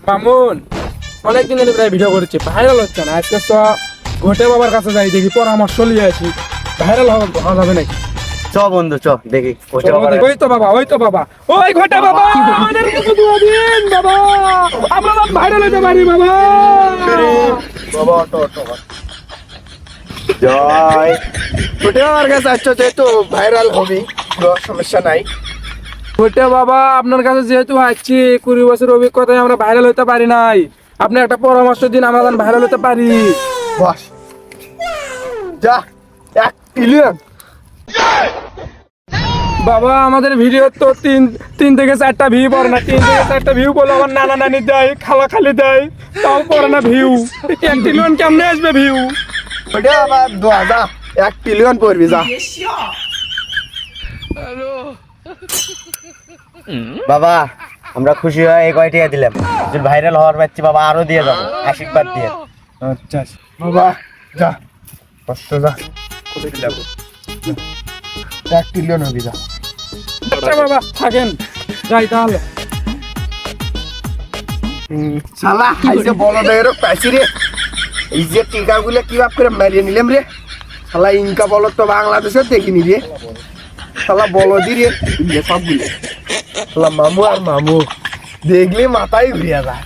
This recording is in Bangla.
মামুন অনেকদিন ধরে প্রায় ভিডিও করছি, ভাইরাল হচ্ছে না। আজকে তো ঘটে বাবার কাছে যাই, দেখি পরামর্শ নিয়ে আসি, ভাইরাল হওয়া যাবে নাকি। চ বন্ধু চ দেখি ওই তো বাবা, ওই তো বাবা, ওই ঘটে বাবা, আমাদের কিছু দোয়া দিন বাবা, আমরা ভাইরাল হতে পারি বাবা। বাবা অটো অটো জয় ছোটে আমার কাছে আসছো যেহেতু ভাইরাল হবি, কোনো সমস্যা নাই। ঘটে বাবা, আপনার কাছে যেহেতু আসছি, 20 বছর অভিজ্ঞতায় আমরা ভাইরাল হতে পারি নাই, আপনি একটা পরামর্শ দিন, আমরা যেন ভাইরাল হতে পারি। বস যা 1 মিলিয়ন। বাবা আমাদের ভিডিও তো তিন থেকে 4টা ভিউ পড়ে না, 3 থেকে 4টা ভিউ বলে আমার নানা নানি দেয়, খালা খালি দেয়, তাও পড়ে না ভিউ। 1 মিলিয়ন কেমনে আসবে ভিউ? ওটা আবার 2000 1 মিলিয়ন পড়বি যা। বাবা আমরা খুশি হয়ে এই কয়টা দিলাম, যদি ভাইরাল হওয়ার পাচ্ছি বাবা আরো দিয়ে যাবো, আশীর্বাদ দিয়ে। আচ্ছা বাবা যা কষ্ট যা করে দিলাম 1 মিলিয়ন হবি যা। আচ্ছা বাবা থাকেন, যাই তাহলে। শালা আইসে বড় দেরও পাইছি রে, এই যে টিকাগুলো কি ভাব করে মারিয়ে নিলাম রে। শালা ইনকা বলো তো বাংলাদেশে দেখিনি রে, শালা বলদি রে সবগুলো। শালা মামু আর মামু দেখলে মাথায় ঘুরিয়ে যায়।